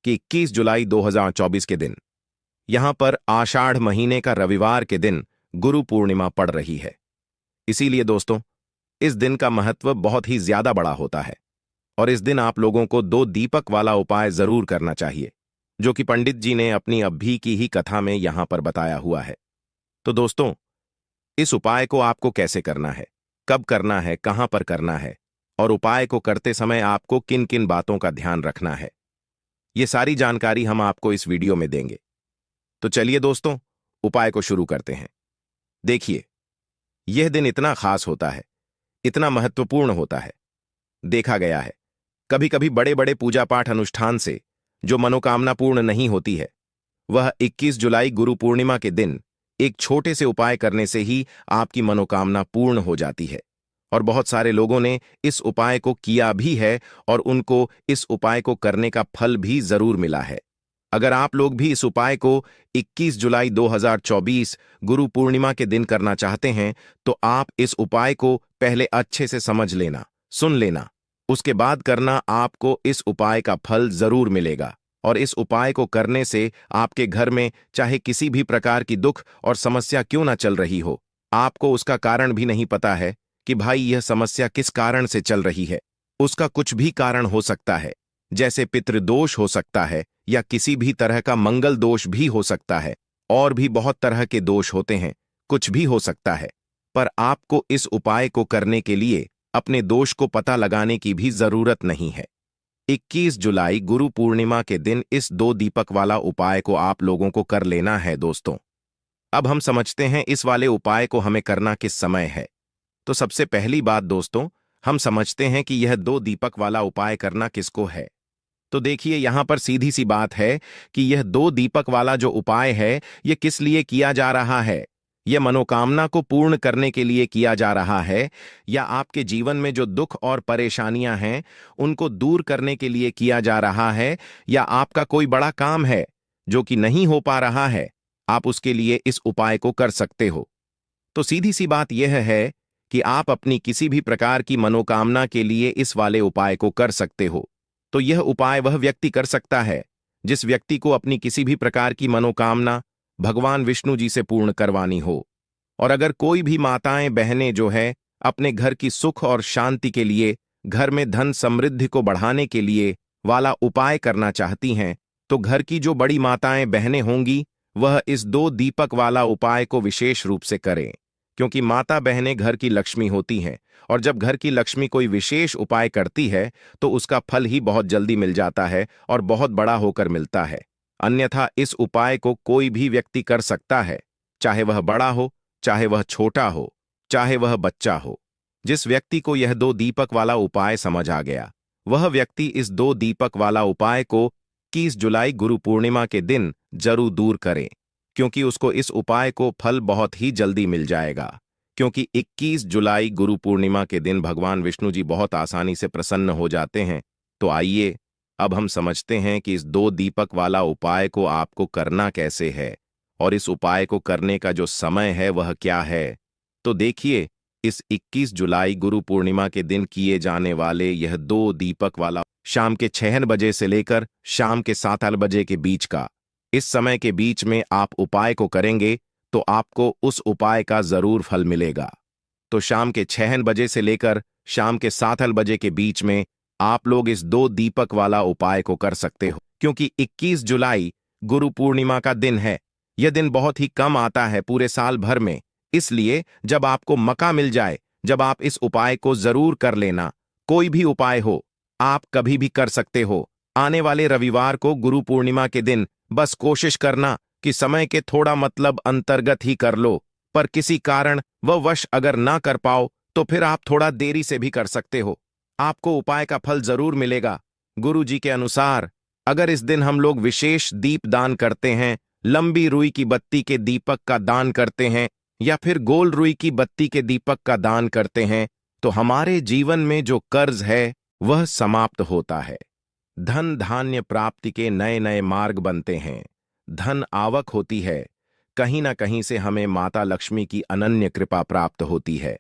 कि 21 जुलाई 2024 के दिन यहां पर आषाढ़ महीने का रविवार के दिन गुरु पूर्णिमा पड़ रही है। इसीलिए दोस्तों, इस दिन का महत्व बहुत ही ज्यादा बड़ा होता है और इस दिन आप लोगों को 2 दीपक वाला उपाय जरूर करना चाहिए, जो कि पंडित जी ने अपनी अभी की ही कथा में यहां पर बताया हुआ है। तो दोस्तों, इस उपाय को आपको कैसे करना है, कब करना है, कहां पर करना है और उपाय को करते समय आपको किन किन बातों का ध्यान रखना है, ये सारी जानकारी हम आपको इस वीडियो में देंगे। तो चलिए दोस्तों, उपाय को शुरू करते हैं। देखिए, यह दिन इतना खास होता है, इतना महत्वपूर्ण होता है। देखा गया है, कभी कभी बड़े बड़े पूजा पाठ अनुष्ठान से जो मनोकामना पूर्ण नहीं होती है, वह 21 जुलाई गुरु पूर्णिमा के दिन एक छोटे से उपाय करने से ही आपकी मनोकामना पूर्ण हो जाती है। और बहुत सारे लोगों ने इस उपाय को किया भी है और उनको इस उपाय को करने का फल भी जरूर मिला है। अगर आप लोग भी इस उपाय को 21 जुलाई 2024 गुरु पूर्णिमा के दिन करना चाहते हैं, तो आप इस उपाय को पहले अच्छे से समझ लेना, सुन लेना, उसके बाद करना। आपको इस उपाय का फल जरूर मिलेगा और इस उपाय को करने से आपके घर में चाहे किसी भी प्रकार की दुख और समस्या क्यों ना चल रही हो, आपको उसका कारण भी नहीं पता है कि भाई यह समस्या किस कारण से चल रही है। उसका कुछ भी कारण हो सकता है, जैसे पितृदोष हो सकता है या किसी भी तरह का मंगल दोष भी हो सकता है, और भी बहुत तरह के दोष होते हैं, कुछ भी हो सकता है। पर आपको इस उपाय को करने के लिए अपने दोष को पता लगाने की भी जरूरत नहीं है। 21 जुलाई गुरु पूर्णिमा के दिन इस 2 दीपक वाला उपाय को आप लोगों को कर लेना है दोस्तों। अब हम समझते हैं इस वाले उपाय को हमें करना किस समय है। तो सबसे पहली बात दोस्तों, हम समझते हैं कि यह 2 दीपक वाला उपाय करना किसको है। तो देखिए, यहां पर सीधी सी बात है कि यह 2 दीपक वाला जो उपाय है, यह किस लिए किया जा रहा है। यह मनोकामना को पूर्ण करने के लिए किया जा रहा है, या आपके जीवन में जो दुख और परेशानियां हैं उनको दूर करने के लिए किया जा रहा है, या आपका कोई बड़ा काम है जो कि नहीं हो पा रहा है, आप उसके लिए इस उपाय को कर सकते हो। तो सीधी सी बात यह है कि आप अपनी किसी भी प्रकार की मनोकामना के लिए इस वाले उपाय को कर सकते हो। तो यह उपाय वह व्यक्ति कर सकता है जिस व्यक्ति को अपनी किसी भी प्रकार की मनोकामना भगवान विष्णु जी से पूर्ण करवानी हो। और अगर कोई भी माताएं बहनें जो है अपने घर की सुख और शांति के लिए, घर में धन समृद्धि को बढ़ाने के लिए वाला उपाय करना चाहती हैं, तो घर की जो बड़ी माताएं बहनें होंगी वह इस 2 दीपक वाला उपाय को विशेष रूप से करें, क्योंकि माता बहनें घर की लक्ष्मी होती हैं और जब घर की लक्ष्मी कोई विशेष उपाय करती है तो उसका फल ही बहुत जल्दी मिल जाता है और बहुत बड़ा होकर मिलता है। अन्यथा इस उपाय को कोई भी व्यक्ति कर सकता है, चाहे वह बड़ा हो, चाहे वह छोटा हो, चाहे वह बच्चा हो। जिस व्यक्ति को यह 2 दीपक वाला उपाय समझ आ गया, वह व्यक्ति इस 2 दीपक वाला उपाय को 21 जुलाई गुरु पूर्णिमा के दिन जरूर दूर करे, क्योंकि उसको इस उपाय को फल बहुत ही जल्दी मिल जाएगा। क्योंकि 21 जुलाई गुरु पूर्णिमा के दिन भगवान विष्णु जी बहुत आसानी से प्रसन्न हो जाते हैं। तो आइए, अब हम समझते हैं कि इस 2 दीपक वाला उपाय को आपको करना कैसे है और इस उपाय को करने का जो समय है वह क्या है। तो देखिए, इस 21 जुलाई गुरु पूर्णिमा के दिन किए जाने वाले यह 2 दीपक वाला शाम के 6 बजे से लेकर शाम के 7 बजे के बीच का, इस समय के बीच में आप उपाय को करेंगे तो आपको उस उपाय का जरूर फल मिलेगा। तो शाम के 6 बजे से लेकर शाम के 7 बजे के बीच में आप लोग इस 2 दीपक वाला उपाय को कर सकते हो, क्योंकि 21 जुलाई गुरु पूर्णिमा का दिन है। यह दिन बहुत ही कम आता है पूरे साल भर में, इसलिए जब आपको मौका मिल जाए, जब आप इस उपाय को जरूर कर लेना। कोई भी उपाय हो, आप कभी भी कर सकते हो। आने वाले रविवार को गुरु पूर्णिमा के दिन बस कोशिश करना कि समय के थोड़ा मतलब अंतर्गत ही कर लो, पर किसी कारण वह वश अगर ना कर पाओ तो फिर आप थोड़ा देरी से भी कर सकते हो। आपको उपाय का फल जरूर मिलेगा। गुरु जी के अनुसार अगर इस दिन हम लोग विशेष दीप दान करते हैं, लंबी रुई की बत्ती के दीपक का दान करते हैं या फिर गोल रुई की बत्ती के दीपक का दान करते हैं, तो हमारे जीवन में जो कर्ज है वह समाप्त होता है। धन धान्य प्राप्ति के नए नए मार्ग बनते हैं, धन आवक होती है, कहीं ना कहीं से हमें माता लक्ष्मी की अनन्य कृपा प्राप्त होती है,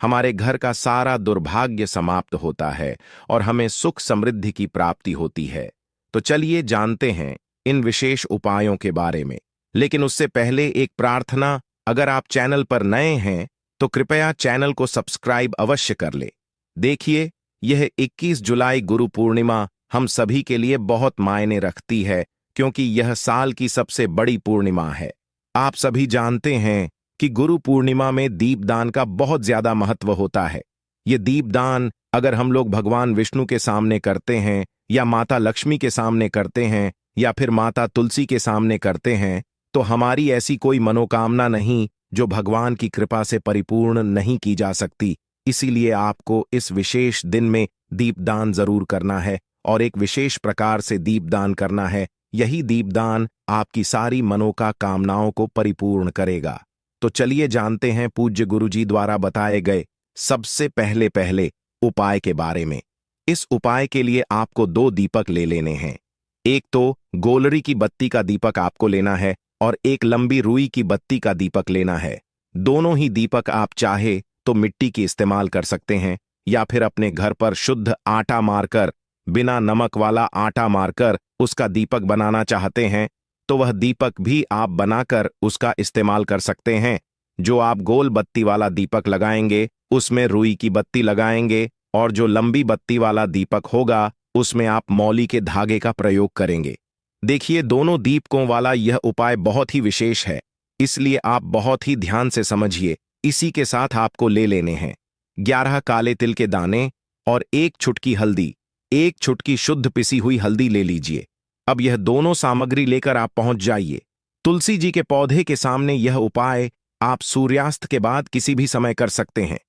हमारे घर का सारा दुर्भाग्य समाप्त होता है और हमें सुख समृद्धि की प्राप्ति होती है। तो चलिए जानते हैं इन विशेष उपायों के बारे में। लेकिन उससे पहले एक प्रार्थना, अगर आप चैनल पर नए हैं तो कृपया चैनल को सब्सक्राइब अवश्य कर ले। देखिए, यह 21 जुलाई गुरु पूर्णिमा हम सभी के लिए बहुत मायने रखती है, क्योंकि यह साल की सबसे बड़ी पूर्णिमा है। आप सभी जानते हैं कि गुरु पूर्णिमा में दीपदान का बहुत ज्यादा महत्व होता है। ये दीपदान अगर हम लोग भगवान विष्णु के सामने करते हैं, या माता लक्ष्मी के सामने करते हैं, या फिर माता तुलसी के सामने करते हैं, तो हमारी ऐसी कोई मनोकामना नहीं जो भगवान की कृपा से परिपूर्ण नहीं की जा सकती। इसीलिए आपको इस विशेष दिन में दीपदान जरूर करना है, और एक विशेष प्रकार से दीपदान करना है। यही दीपदान आपकी सारी मनोकामनाओं को परिपूर्ण करेगा। तो चलिए जानते हैं पूज्य गुरुजी द्वारा बताए गए सबसे पहले उपाय के बारे में। इस उपाय के लिए आपको 2 दीपक ले लेने हैं। एक तो गोलरी की बत्ती का दीपक आपको लेना है, और एक लंबी रुई की बत्ती का दीपक लेना है। दोनों ही दीपक आप चाहे तो मिट्टी की इस्तेमाल कर सकते हैं, या फिर अपने घर पर शुद्ध आटा मारकर, बिना नमक वाला आटा मारकर उसका दीपक बनाना चाहते हैं तो वह दीपक भी आप बनाकर उसका इस्तेमाल कर सकते हैं। जो आप गोल बत्ती वाला दीपक लगाएंगे उसमें रुई की बत्ती लगाएंगे, और जो लंबी बत्ती वाला दीपक होगा उसमें आप मौली के धागे का प्रयोग करेंगे। देखिए, दोनों दीपकों वाला यह उपाय बहुत ही विशेष है, इसलिए आप बहुत ही ध्यान से समझिए। इसी के साथ आपको ले लेने हैं 11 काले तिल के दाने और 1 चुटकी हल्दी। 1 चुटकी शुद्ध पिसी हुई हल्दी ले लीजिए। अब यह दोनों सामग्री लेकर आप पहुंच जाइए तुलसी जी के पौधे के सामने। यह उपाय आप सूर्यास्त के बाद किसी भी समय कर सकते हैं।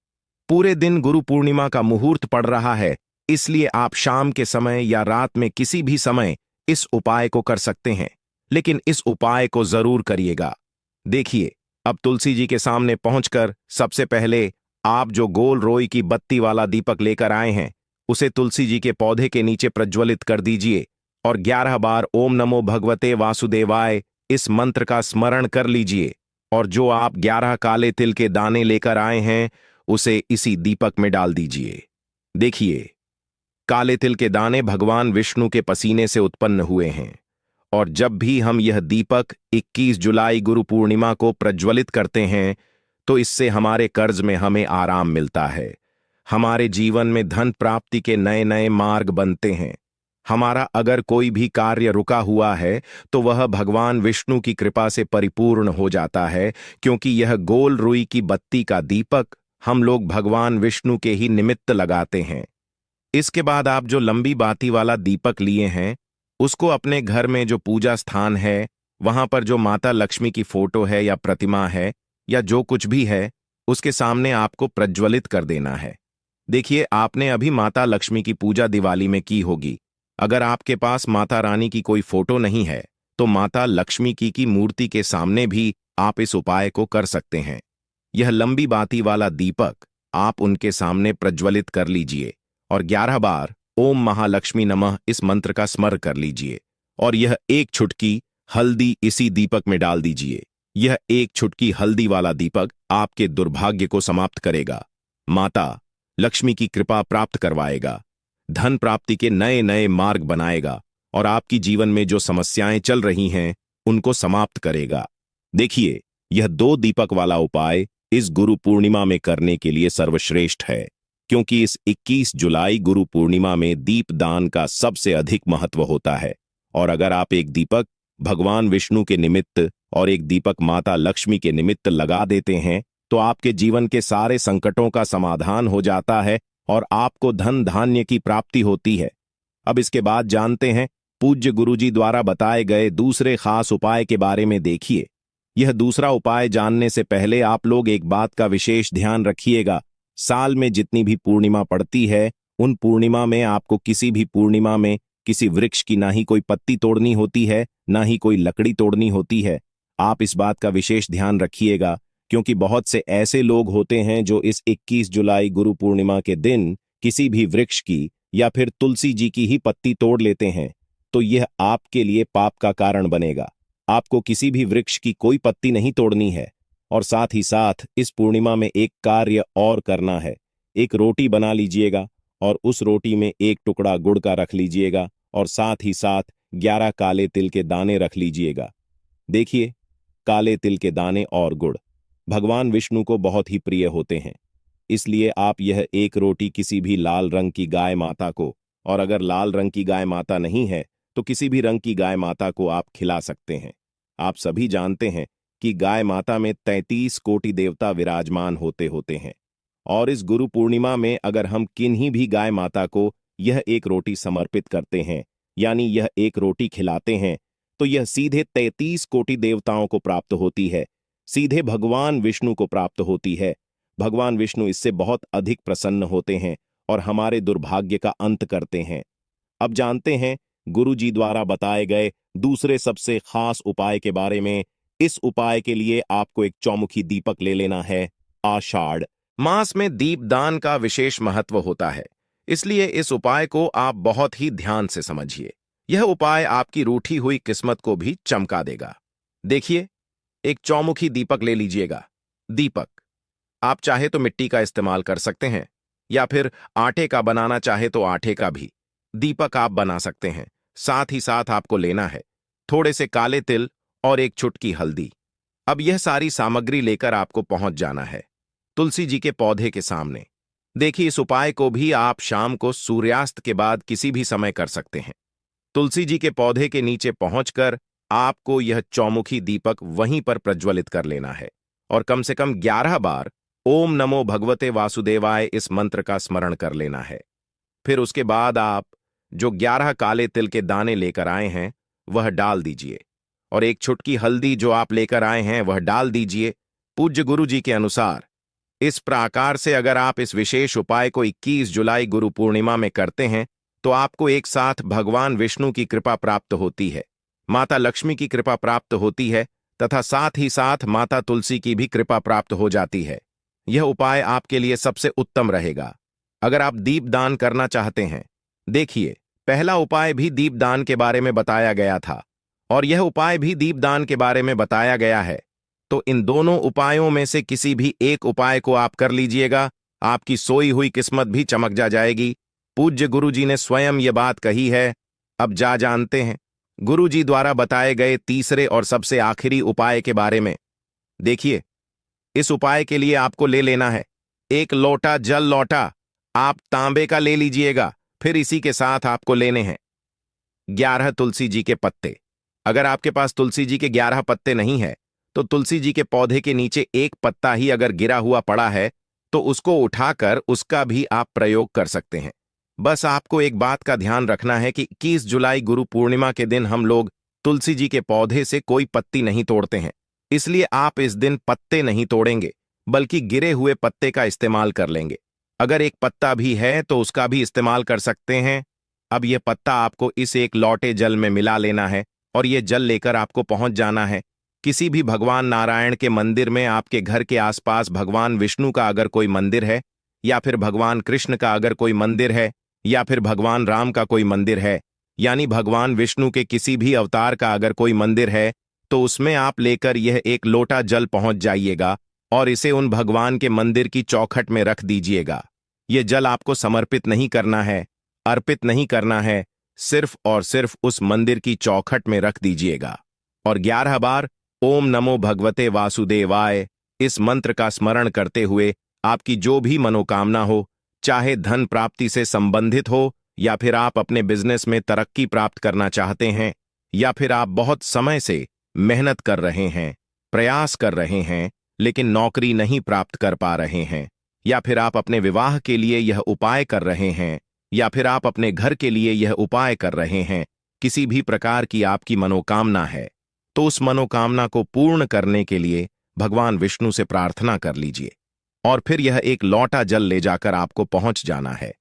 पूरे दिन गुरु पूर्णिमा का मुहूर्त पड़ रहा है, इसलिए आप शाम के समय या रात में किसी भी समय इस उपाय को कर सकते हैं, लेकिन इस उपाय को जरूर करिएगा। देखिए, अब तुलसी जी के सामने पहुंचकर सबसे पहले आप जो गोल रोई की बत्ती वाला दीपक लेकर आए हैं उसे तुलसी जी के पौधे के नीचे प्रज्वलित कर दीजिए, और 11 बार ओम नमो भगवते वासुदेवाय इस मंत्र का स्मरण कर लीजिए। और जो आप 11 काले तिल के दाने लेकर आए हैं उसे इसी दीपक में डाल दीजिए। देखिए, काले तिल के दाने भगवान विष्णु के पसीने से उत्पन्न हुए हैं, और जब भी हम यह दीपक 21 जुलाई गुरु पूर्णिमा को प्रज्वलित करते हैं तो इससे हमारे कर्ज में हमें आराम मिलता है। हमारे जीवन में धन प्राप्ति के नए नए मार्ग बनते हैं। हमारा अगर कोई भी कार्य रुका हुआ है तो वह भगवान विष्णु की कृपा से परिपूर्ण हो जाता है, क्योंकि यह गोल रुई की बत्ती का दीपक हम लोग भगवान विष्णु के ही निमित्त लगाते हैं। इसके बाद आप जो लंबी बाती वाला दीपक लिए हैं उसको अपने घर में जो पूजा स्थान है वहां पर जो माता लक्ष्मी की फोटो है या प्रतिमा है या जो कुछ भी है उसके सामने आपको प्रज्वलित कर देना है। देखिए, आपने अभी माता लक्ष्मी की पूजा दिवाली में की होगी। अगर आपके पास माता रानी की कोई फोटो नहीं है तो माता लक्ष्मी की मूर्ति के सामने भी आप इस उपाय को कर सकते हैं। यह लंबी बाती वाला दीपक आप उनके सामने प्रज्वलित कर लीजिए, और 11 बार ओम महालक्ष्मी नमः इस मंत्र का स्मरण कर लीजिए, और यह 1 चुटकी हल्दी इसी दीपक में डाल दीजिए। यह 1 चुटकी हल्दी वाला दीपक आपके दुर्भाग्य को समाप्त करेगा, माता लक्ष्मी की कृपा प्राप्त करवाएगा, धन प्राप्ति के नए नए मार्ग बनाएगा, और आपकी जीवन में जो समस्याएं चल रही हैं उनको समाप्त करेगा। देखिए, यह 2 दीपक वाला उपाय इस गुरु पूर्णिमा में करने के लिए सर्वश्रेष्ठ है, क्योंकि इस 21 जुलाई गुरु पूर्णिमा में दीपदान का सबसे अधिक महत्व होता है। और अगर आप एक दीपक भगवान विष्णु के निमित्त और एक दीपक माता लक्ष्मी के निमित्त लगा देते हैं तो आपके जीवन के सारे संकटों का समाधान हो जाता है और आपको धन धान्य की प्राप्ति होती है। अब इसके बाद जानते हैं पूज्य गुरुजी द्वारा बताए गए दूसरे खास उपाय के बारे में। देखिए, यह दूसरा उपाय जानने से पहले आप लोग एक बात का विशेष ध्यान रखिएगा। साल में जितनी भी पूर्णिमा पड़ती है उन पूर्णिमा में आपको किसी भी पूर्णिमा में किसी वृक्ष की ना ही कोई पत्ती तोड़नी होती है, ना ही कोई लकड़ी तोड़नी होती है। आप इस बात का विशेष ध्यान रखिएगा, क्योंकि बहुत से ऐसे लोग होते हैं जो इस 21 जुलाई गुरु पूर्णिमा के दिन किसी भी वृक्ष की या फिर तुलसी जी की ही पत्ती तोड़ लेते हैं, तो यह आपके लिए पाप का कारण बनेगा। आपको किसी भी वृक्ष की कोई पत्ती नहीं तोड़नी है। और साथ ही साथ इस पूर्णिमा में एक कार्य और करना है। एक रोटी बना लीजिएगा और उस रोटी में एक टुकड़ा गुड़ का रख लीजिएगा और साथ ही साथ 11 काले तिल के दाने रख लीजिएगा। देखिए, काले तिल के दाने और गुड़ भगवान विष्णु को बहुत ही प्रिय होते हैं। इसलिए आप यह एक रोटी किसी भी लाल रंग की गाय माता को, और अगर लाल रंग की गाय माता नहीं है तो किसी भी रंग की गाय माता को आप खिला सकते हैं। आप सभी जानते हैं कि गाय माता में 33 कोटि देवता विराजमान होते होते हैं, और इस गुरु पूर्णिमा में अगर हम किन्हीं भी गाय माता को यह एक रोटी समर्पित करते हैं, यानी यह एक रोटी खिलाते हैं, तो यह सीधे 33 कोटि देवताओं को प्राप्त होती है, सीधे भगवान विष्णु को प्राप्त होती है। भगवान विष्णु इससे बहुत अधिक प्रसन्न होते हैं और हमारे दुर्भाग्य का अंत करते हैं। अब जानते हैं गुरु जी द्वारा बताए गए दूसरे सबसे खास उपाय के बारे में। इस उपाय के लिए आपको एक चौमुखी दीपक ले लेना है। आषाढ़ मास में दीपदान का विशेष महत्व होता है, इसलिए इस उपाय को आप बहुत ही ध्यान से समझिए। यह उपाय आपकी रूठी हुई किस्मत को भी चमका देगा। देखिए, एक चौमुखी दीपक ले लीजिएगा। दीपक आप चाहे तो मिट्टी का इस्तेमाल कर सकते हैं, या फिर आटे का बनाना चाहे तो आटे का भी दीपक आप बना सकते हैं। साथ ही साथ आपको लेना है थोड़े से काले तिल और एक चुटकी हल्दी। अब यह सारी सामग्री लेकर आपको पहुंच जाना है तुलसी जी के पौधे के सामने। देखिए, इस उपाय को भी आप शाम को सूर्यास्त के बाद किसी भी समय कर सकते हैं। तुलसी जी के पौधे के नीचे पहुंचकर आपको यह चौमुखी दीपक वहीं पर प्रज्वलित कर लेना है और कम से कम 11 बार ओम नमो भगवते वासुदेवाय इस मंत्र का स्मरण कर लेना है। फिर उसके बाद आप जो 11 काले तिल के दाने लेकर आए हैं वह डाल दीजिए, और एक चुटकी हल्दी जो आप लेकर आए हैं वह डाल दीजिए पूज्य गुरु जी के अनुसार। इस प्रकार से अगर आप इस विशेष उपाय को 21 जुलाई गुरु पूर्णिमा में करते हैं तो आपको एक साथ भगवान विष्णु की कृपा प्राप्त होती है, माता लक्ष्मी की कृपा प्राप्त होती है तथा साथ ही साथ माता तुलसी की भी कृपा प्राप्त हो जाती है। यह उपाय आपके लिए सबसे उत्तम रहेगा अगर आप दीपदान करना चाहते हैं। देखिए, पहला उपाय भी दीपदान के बारे में बताया गया था और यह उपाय भी दीपदान के बारे में बताया गया है, तो इन दोनों उपायों में से किसी भी एक उपाय को आप कर लीजिएगा, आपकी सोई हुई किस्मत भी चमक जाएगी। पूज्य गुरु जी ने स्वयं ये बात कही है। अब जानते हैं गुरु जी द्वारा बताए गए तीसरे और सबसे आखिरी उपाय के बारे में। देखिए, इस उपाय के लिए आपको ले लेना है एक लोटा जल। लोटा आप तांबे का ले लीजिएगा। फिर इसी के साथ आपको लेने हैं 11 तुलसी जी के पत्ते। अगर आपके पास तुलसी जी के 11 पत्ते नहीं है तो तुलसी जी के पौधे के नीचे एक पत्ता ही अगर गिरा हुआ पड़ा है तो उसको उठाकर उसका भी आप प्रयोग कर सकते हैं। बस आपको एक बात का ध्यान रखना है कि 21 जुलाई गुरु पूर्णिमा के दिन हम लोग तुलसी जी के पौधे से कोई पत्ती नहीं तोड़ते हैं, इसलिए आप इस दिन पत्ते नहीं तोड़ेंगे बल्कि गिरे हुए पत्ते का इस्तेमाल कर लेंगे। अगर एक पत्ता भी है तो उसका भी इस्तेमाल कर सकते हैं। अब यह पत्ता आपको इस एक लोटे जल में मिला लेना है और यह जल लेकर आपको पहुंच जाना है किसी भी भगवान नारायण के मंदिर में। आपके घर के आसपास भगवान विष्णु का अगर कोई मंदिर है, या फिर भगवान कृष्ण का अगर कोई मंदिर है, या फिर भगवान राम का कोई मंदिर है, यानी भगवान विष्णु के किसी भी अवतार का अगर कोई मंदिर है, तो उसमें आप लेकर यह एक लोटा जल पहुंच जाइएगा और इसे उन भगवान के मंदिर की चौखट में रख दीजिएगा। यह जल आपको समर्पित नहीं करना है, अर्पित नहीं करना है, सिर्फ और सिर्फ उस मंदिर की चौखट में रख दीजिएगा और 11 बार ओम नमो भगवते वासुदेवाय इस मंत्र का स्मरण करते हुए आपकी जो भी मनोकामना हो, चाहे धन प्राप्ति से संबंधित हो, या फिर आप अपने बिजनेस में तरक्की प्राप्त करना चाहते हैं, या फिर आप बहुत समय से मेहनत कर रहे हैं, प्रयास कर रहे हैं लेकिन नौकरी नहीं प्राप्त कर पा रहे हैं, या फिर आप अपने विवाह के लिए यह उपाय कर रहे हैं, या फिर आप अपने घर के लिए यह उपाय कर रहे हैं, किसी भी प्रकार की आपकी मनोकामना है तो उस मनोकामना को पूर्ण करने के लिए भगवान विष्णु से प्रार्थना कर लीजिए और फिर यह एक लोटा जल ले जाकर आपको पहुंच जाना है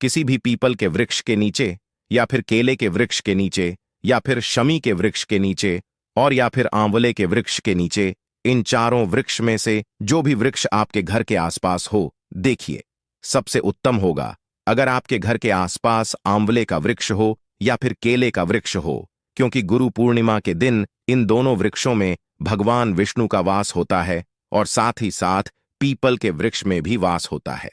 किसी भी पीपल के वृक्ष के नीचे, या फिर केले के वृक्ष के नीचे, या फिर शमी के वृक्ष के नीचे, और या फिर आंवले के वृक्ष के नीचे। इन चारों वृक्ष में से जो भी वृक्ष आपके घर के आसपास हो। देखिए, सबसे उत्तम होगा अगर आपके घर के आसपास आंवले का वृक्ष हो या फिर केले का वृक्ष हो, क्योंकि गुरु पूर्णिमा के दिन इन दोनों वृक्षों में भगवान विष्णु का वास होता है और साथ ही साथ पीपल के वृक्ष में भी वास होता है।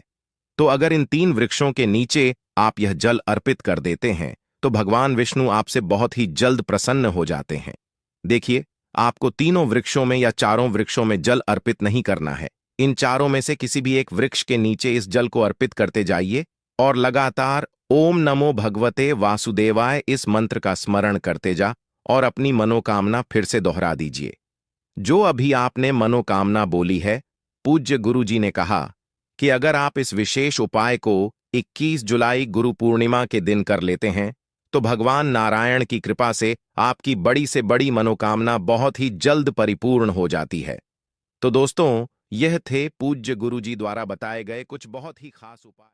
तो अगर इन 3 वृक्षों के नीचे आप यह जल अर्पित कर देते हैं तो भगवान विष्णु आपसे बहुत ही जल्द प्रसन्न हो जाते हैं। देखिए, आपको तीनों वृक्षों में या चारों वृक्षों में जल अर्पित नहीं करना है। इन चारों में से किसी भी एक वृक्ष के नीचे इस जल को अर्पित करते जाइए और लगातार ओम नमो भगवते वासुदेवाय इस मंत्र का स्मरण करते जा और अपनी मनोकामना फिर से दोहरा दीजिए। जो अभी आपने मनोकामना बोली है, पूज्य गुरु जी ने कहा कि अगर आप इस विशेष उपाय को 21 जुलाई गुरु पूर्णिमा के दिन कर लेते हैं तो भगवान नारायण की कृपा से आपकी बड़ी से बड़ी मनोकामना बहुत ही जल्द परिपूर्ण हो जाती है। तो दोस्तों, यह थे पूज्य गुरु जी द्वारा बताए गए कुछ बहुत ही खास उपाय।